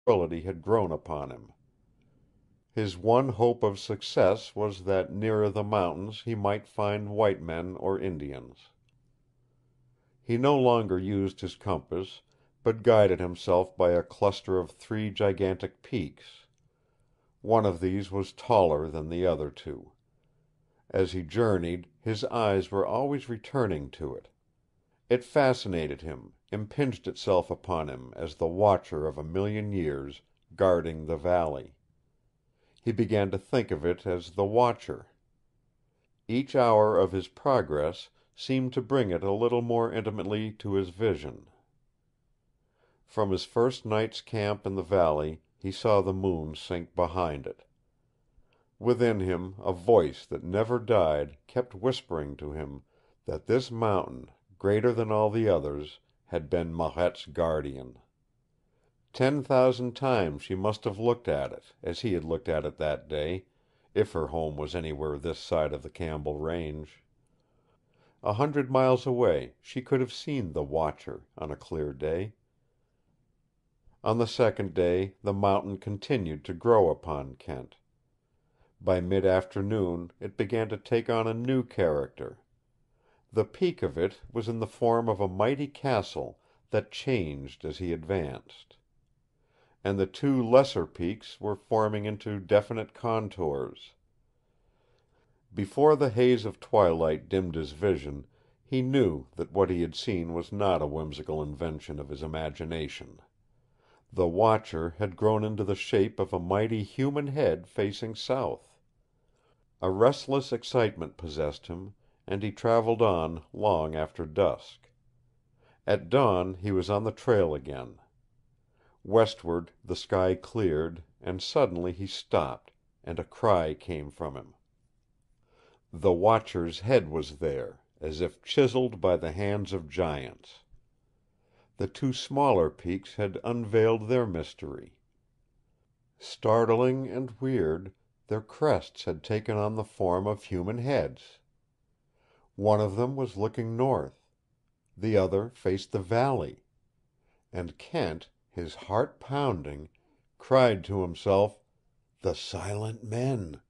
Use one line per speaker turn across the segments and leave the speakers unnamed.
sterility had grown upon him. His one hope of success was that nearer the mountains he might find white men or Indians. He no longer used his compass, but guided himself by a cluster of three gigantic peaks. One of these was taller than the other two. As he journeyed, his eyes were always returning to it. It fascinated him, impinged itself upon him as the watcher of 1,000,000 years, guarding the valley. He began to think of it as the watcher. Each hour of his progress seemed to bring it a little more intimately to his vision. From his first night's camp in the valley he saw the moon sink behind it. Within him a voice that never died kept whispering to him that this mountain, greater than all the others, had been Marette's guardian. 10,000 times she must have looked at it, as he had looked at it that day, if her home was anywhere this side of the Campbell Range. 100 miles away she could have seen the Watcher on a clear day. On the second day the mountain continued to grow upon Kent. By mid-afternoon it began to take on a new character. The peak of it was in the form of a mighty castle that changed as he advanced. And the two lesser peaks were forming into definite contours. Before the haze of twilight dimmed his vision, he knew that what he had seen was not a whimsical invention of his imagination. The Watcher had grown into the shape of a mighty human head facing south. A restless excitement possessed him, and he traveled on long after dusk. At dawn he was on the trail again. Westward the sky cleared, and suddenly he stopped, and a cry came from him. The Watcher's head was there, as if chiseled by the hands of giants. The two smaller peaks had unveiled their mystery. Startling and weird, their crests had taken on the form of human heads. One of them was looking north. The other faced the valley. And Kent, his heart pounding, cried to himself, "The Silent Men!"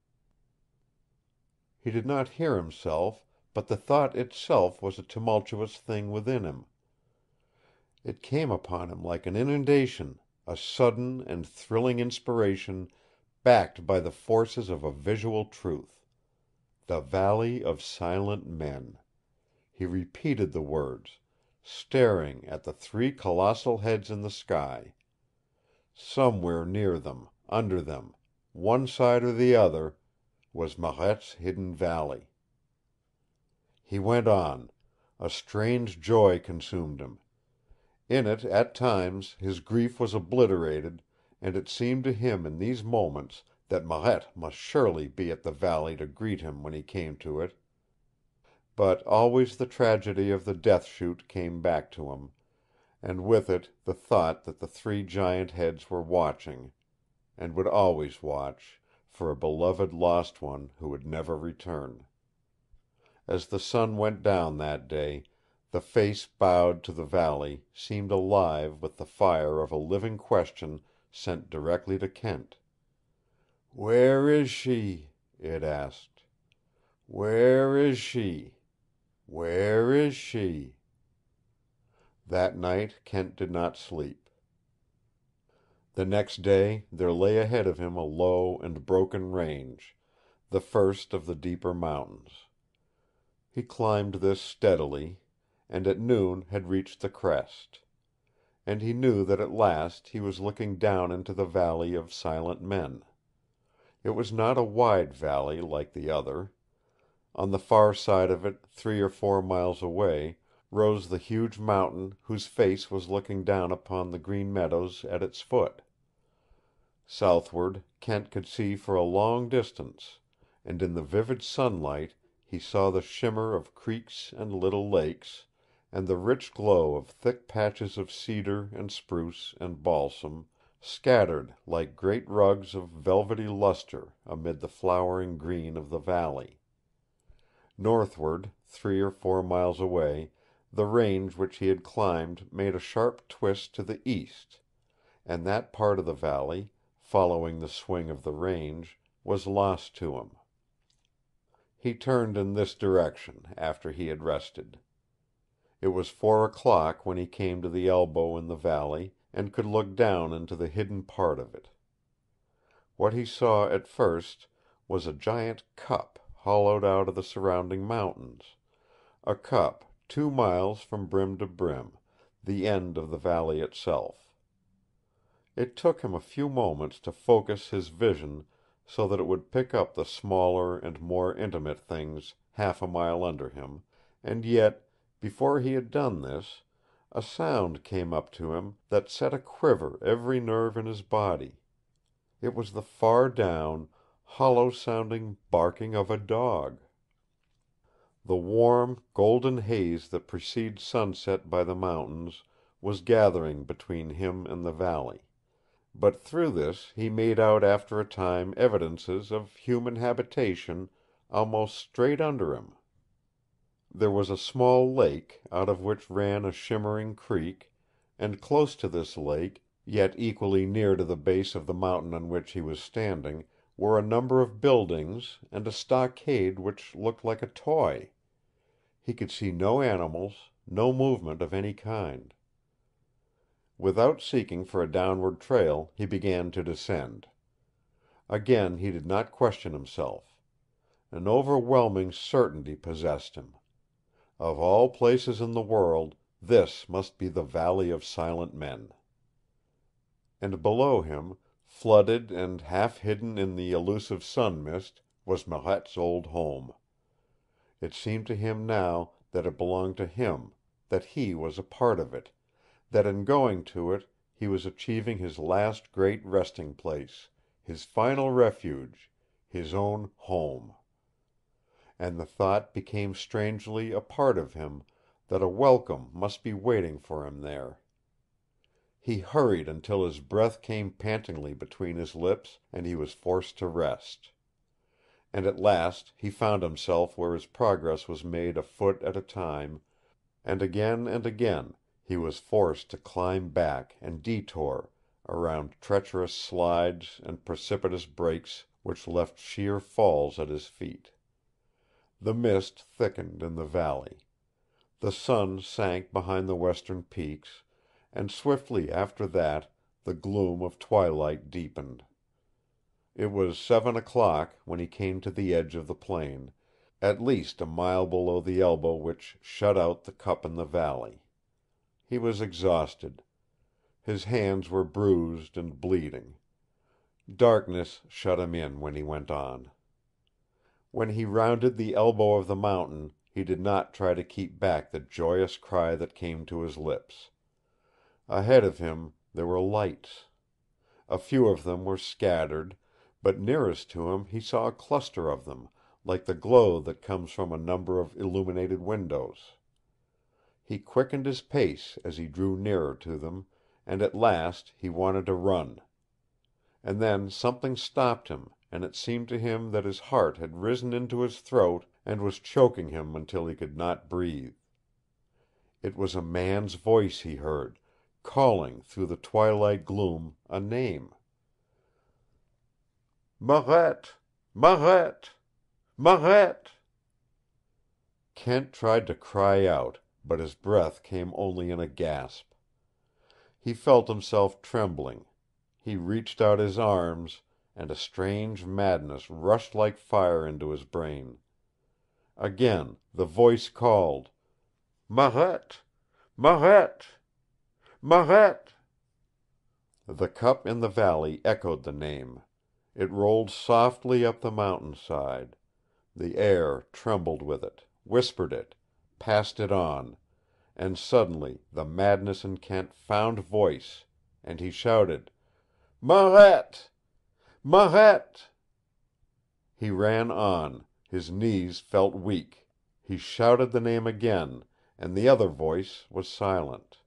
He did not hear himself, but the thought itself was a tumultuous thing within him. It came upon him like an inundation, a sudden and thrilling inspiration backed by the forces of a visual truth. The Valley of Silent Men. He repeated the words, staring at the three colossal heads in the sky. Somewhere near them, under them, one side or the other, was Marette's hidden valley. He went on. A strange joy consumed him. In it, at times, his grief was obliterated, and it seemed to him in these moments that Marette must surely be at the valley to greet him when he came to it. But always the tragedy of the Death Chute came back to him, and with it the thought that the three giant heads were watching, and would always watch, for a beloved lost one who would never return. As the sun went down that day, the face bowed to the valley seemed alive with the fire of a living question sent directly to Kent. "Where is she?" it asked. "Where is she? Where is she?" That night Kent did not sleep. The next day there lay ahead of him a low and broken range, the first of the deeper mountains. He climbed this steadily, and at noon had reached the crest. And he knew that at last he was looking down into the Valley of Silent Men. It was not a wide valley like the other. On the far side of it, 3 or 4 miles away, rose the huge mountain whose face was looking down upon the green meadows at its foot. Southward Kent could see for a long distance, and in the vivid sunlight he saw the shimmer of creeks and little lakes, and the rich glow of thick patches of cedar and spruce and balsam, scattered like great rugs of velvety luster amid the flowering green of the valley. Northward, 3 or 4 miles away, the range which he had climbed made a sharp twist to the east, and that part of the valley, following the swing of the range, was lost to him. He turned in this direction after he had rested. It was 4 o'clock when he came to the elbow in the valley and could look down into the hidden part of it. What he saw at first was a giant cup hollowed out of the surrounding mountains, a cup 2 miles from brim to brim, the end of the valley itself. It took him a few moments to focus his vision so that it would pick up the smaller and more intimate things 1/2 mile under him, and yet, before he had done this, a sound came up to him that set aquiver every nerve in his body. It was the far down, hollow-sounding barking of a dog. The warm, golden haze that precedes sunset by the mountains was gathering between him and the valley. But through this he made out after a time evidences of human habitation almost straight under him. There was a small lake, out of which ran a shimmering creek, and close to this lake, yet equally near to the base of the mountain on which he was standing, were a number of buildings and a stockade which looked like a toy. He could see no animals, no movement of any kind. Without seeking for a downward trail, he began to descend. Again he did not question himself. An overwhelming certainty possessed him. Of all places in the world, this must be the Valley of Silent Men. And below him, flooded and half hidden in the elusive sun mist, was Marette's old home. It seemed to him now that it belonged to him, that he was a part of it, that in going to it he was achieving his last great resting place, his final refuge, his own home. And the thought became strangely a part of him that a welcome must be waiting for him there. He hurried until his breath came pantingly between his lips, and he was forced to rest. And at last he found himself where his progress was made a foot at a time, and again he was forced to climb back and detour around treacherous slides and precipitous breaks which left sheer falls at his feet. The mist thickened in the valley. The sun sank behind the western peaks, and swiftly after that the gloom of twilight deepened. It was 7 o'clock when he came to the edge of the plain, at least a mile below the elbow which shut out the cup in the valley. He was exhausted. His hands were bruised and bleeding. Darkness shut him in when he went on. When he rounded the elbow of the mountain, he did not try to keep back the joyous cry that came to his lips. Ahead of him there were lights. A few of them were scattered, but nearest to him he saw a cluster of them, like the glow that comes from a number of illuminated windows. He quickened his pace as he drew nearer to them, and at last he wanted to run. And then something stopped him, and it seemed to him that his heart had risen into his throat and was choking him until he could not breathe. It was a man's voice he heard, calling through the twilight gloom a name. "Marette! Marette! Marette!" Kent tried to cry out, but his breath came only in a gasp. He felt himself trembling. He reached out his arms, and a strange madness rushed like fire into his brain. Again the voice called, "Marette! Marette! Marette!" The cup in the valley echoed the name. It rolled softly up the mountainside. The air trembled with it, whispered it, passed it on, and suddenly the madness in Kent found voice, and he shouted, "Marette! Marette!" He ran on. His knees felt weak. He shouted the name again, and the other voice was silent.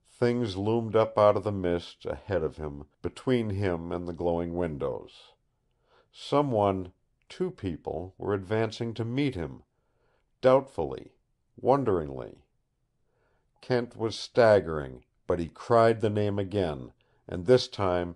Things loomed up out of the mist ahead of him, between him and the glowing windows. Two people, were advancing to meet him, doubtfully, wonderingly. Kent was staggering, but he cried the name again, and this time